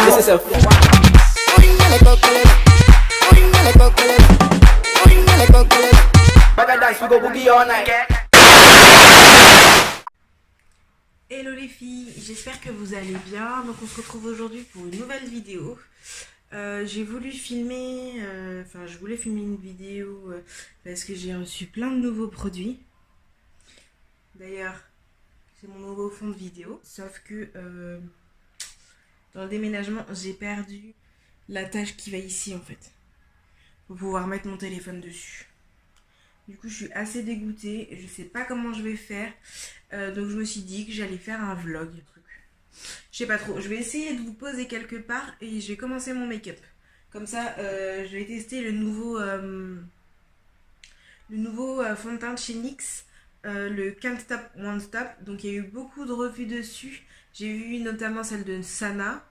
This is a Hello les filles, j'espère que vous allez bien. Donc on se retrouve aujourd'hui pour une nouvelle vidéo. J'ai voulu filmer, je voulais filmer une vidéo parce que j'ai reçu plein de nouveaux produits. D'ailleurs, c'est mon nouveau fond de vidéo. Sauf que dans le déménagement, j'ai perdu la tâche qui va ici en fait. Pour pouvoir mettre mon téléphone dessus. Du coup, je suis assez dégoûtée. Je sais pas comment je vais faire. Donc, je me suis dit que j'allais faire un vlog. Je sais pas trop. Je vais essayer de vous poser quelque part et je vais commencer mon make-up. Comme ça, je vais tester le nouveau fond de teint de chez NYX. Le Can't Stop, Won't Stop. Donc, il y a eu beaucoup de revues dessus. J'ai vu notamment celle de Sana.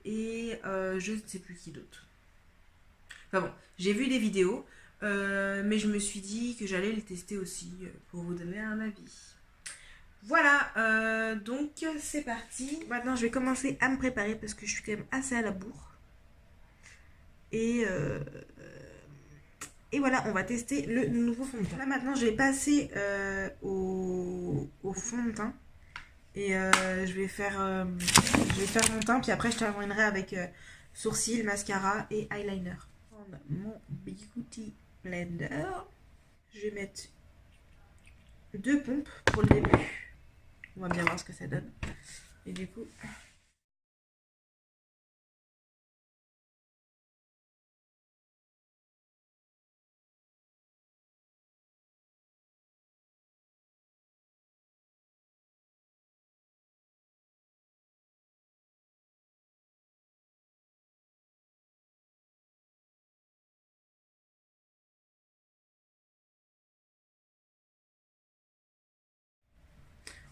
Et je ne sais plus qui d'autre. Enfin bon, j'ai vu des vidéos. Mais je me suis dit que j'allais le tester aussi pour vous donner un avis. Voilà, donc c'est parti. Maintenant je vais commencer à me préparer parce que je suis quand même assez à la bourre. Et voilà, on va tester le nouveau fond de teint. Là maintenant je vais passer au fond de teint. Et je vais faire mon teint. Puis après je terminerai avec sourcils, mascara et eyeliner. Mon Beauty Blender. Je vais mettre 2 pompes pour le début. On va bien voir ce que ça donne. Et du coup...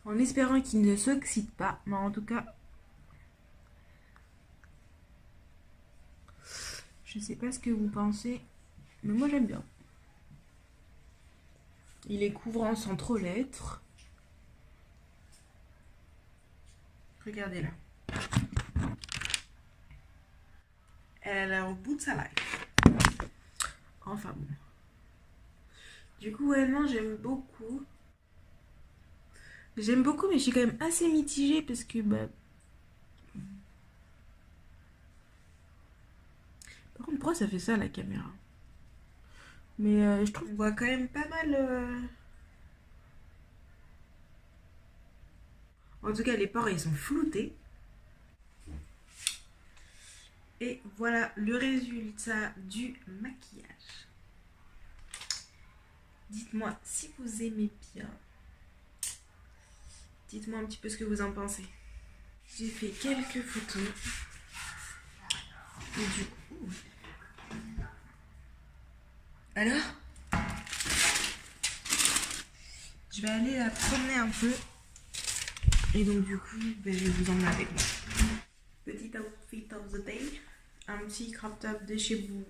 En espérant qu'il ne s'oxyde pas. Mais en tout cas... Je sais pas ce que vous pensez. Mais moi j'aime bien. Il est couvrant sans trop l'être. Regardez là. Elle a l'air au bout de sa life. Enfin bon. Du coup, ouais, non, j'aime beaucoup. J'aime beaucoup, mais je suis quand même assez mitigée parce que, bah... Par contre, pourquoi ça fait ça, la caméra? Mais je trouve qu'on voit quand même pas mal... En tout cas, les pores, ils sont floutés. Et voilà le résultat du maquillage. Dites-moi si vous aimez bien. Dites-moi un petit peu ce que vous en pensez. J'ai fait quelques photos. Et du coup... Alors, je vais aller la promener un peu. Et donc du coup, je vais vous emmener avec moi. Petit outfit of the day. Un petit crop top de chez Boo.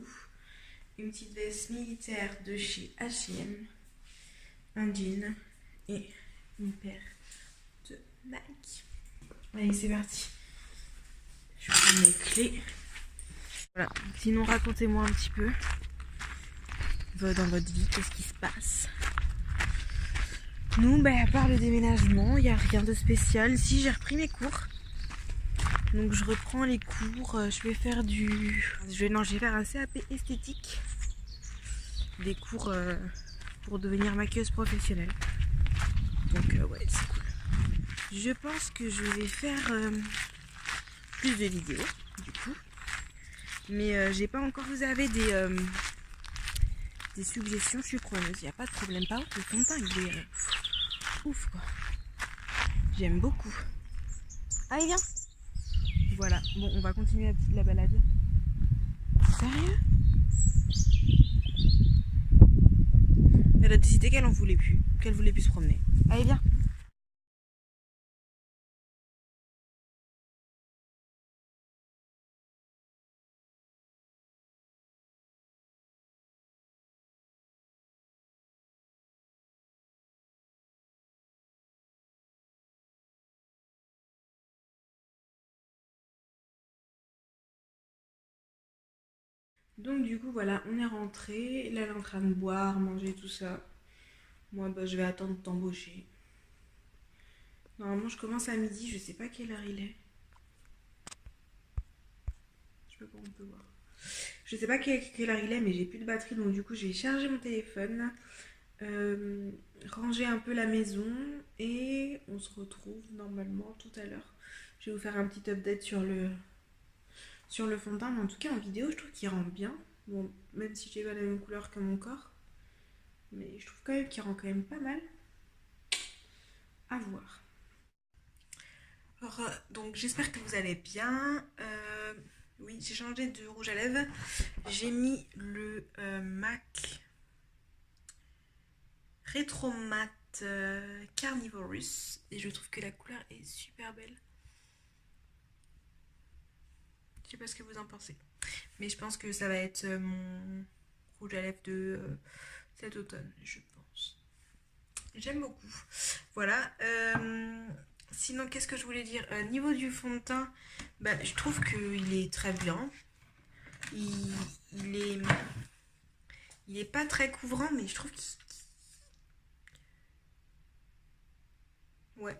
Une petite veste militaire de chez H&M. Un jean. Et une paire de Nike. Allez, c'est parti. Je prends mes clés. Voilà. Sinon, racontez-moi un petit peu dans votre vie, qu'est-ce qui se passe. Nous, à part le déménagement, il n'y a rien de spécial. Si, j'ai repris mes cours. Donc je reprends les cours. Je vais faire je vais faire un CAP esthétique. Des cours pour devenir maquilleuse professionnelle. Donc ouais, c'est cool. Je pense que je vais faire plus de vidéos, du coup. Mais j'ai pas encore... Vous avez des suggestions, je suis preneuse. Il n'y a pas de problème. Pas ouf, le fond de teint, il est... ouf quoi. J'aime beaucoup. Allez viens. Voilà, bon on va continuer la balade. Sérieux? Elle a décidé qu'elle en voulait plus, qu'elle voulait plus se promener. Allez viens. Donc du coup voilà, on est rentré. Là elle est en train de boire, manger, tout ça. Moi bah, je vais attendre d'embaucher. Normalement je commence à midi, je sais pas quelle heure il est. Je sais pas comment on peut voir. Je sais pas quelle heure il est, mais j'ai plus de batterie, donc du coup je vais charger mon téléphone, ranger un peu la maison et on se retrouve normalement tout à l'heure. Je vais vous faire un petit update sur le fond de teint, mais en tout cas en vidéo je trouve qu'il rend bien. Bon, même si j'ai pas la même couleur que mon corps, mais je trouve quand même qu'il rend quand même pas mal. À voir. Alors, donc j'espère que vous allez bien. Oui, j'ai changé de rouge à lèvres. J'ai mis le MAC Retro Matte Carnivorous et je trouve que la couleur est super belle. Je sais pas ce que vous en pensez, mais je pense que ça va être mon rouge à lèvres de cet automne, je pense. J'aime beaucoup. Voilà. Sinon, qu'est-ce que je voulais dire? Niveau du fond de teint, bah, je trouve qu'il est très bien. Il est pas très couvrant, mais je trouve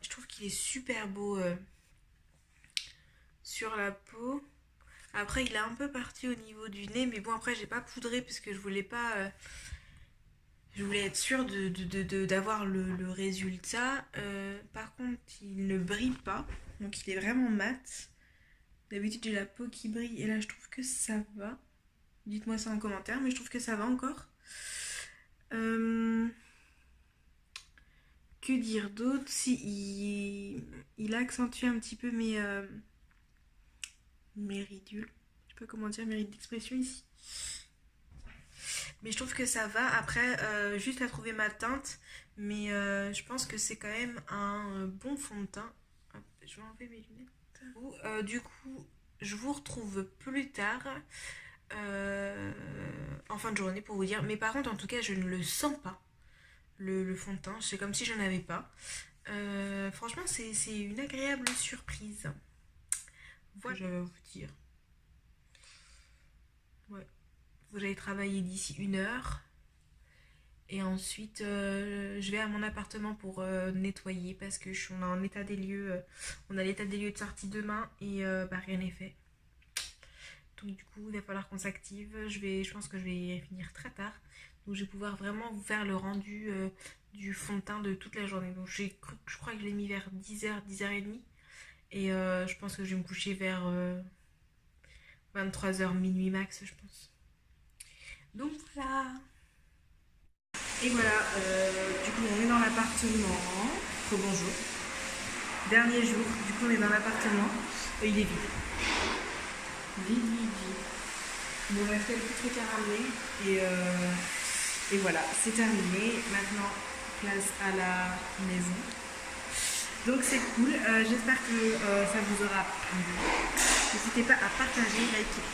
je trouve qu'il est super beau sur la peau. Après, il est un peu parti au niveau du nez, mais bon, après, j'ai pas poudré parce que je voulais pas. Je voulais être sûre d'avoir le résultat. Par contre, il ne brille pas, donc il est vraiment mat. D'habitude, j'ai la peau qui brille et là, je trouve que ça va. Dites-moi ça en commentaire, mais je trouve que ça va encore. Que dire d'autre? Si, il accentue un petit peu mes ridules. Je sais pas comment dire, mes rides d'expression ici. Mais je trouve que ça va. Après, juste à trouver ma teinte. Mais je pense que c'est quand même un bon fond de teint. Hop, je vais enlever mes lunettes. Du coup, je vous retrouve plus tard. En fin de journée pour vous dire. Mais par contre, en tout cas, je ne le sens pas. Le fond de teint. C'est comme si je n'en avais pas. Franchement, c'est une agréable surprise. Voilà, je vais vous dire. Ouais. J'allais travailler d'ici 1 heure. Et ensuite, je vais à mon appartement pour nettoyer parce que on a un état des lieux. On a l'état des lieux de sortie demain et bah, rien n'est fait. Donc du coup, il va falloir qu'on s'active. Je pense que je vais finir très tard. Donc je vais pouvoir vraiment vous faire le rendu du fond de teint de toute la journée. Donc je crois que je l'ai mis vers 10h, 10h30. Et je pense que je vais me coucher vers 23h, minuit max, je pense. Donc voilà. Et voilà, du coup on est dans l'appartement. Bonjour. Dernier jour, du coup on est dans l'appartement. Il est vide. Vide. Bon, il reste quelques trucs à ramener. Et voilà, c'est terminé. Maintenant, place à la maison. Donc c'est cool. J'espère que ça vous aura plu. N'hésitez pas à partager, liker.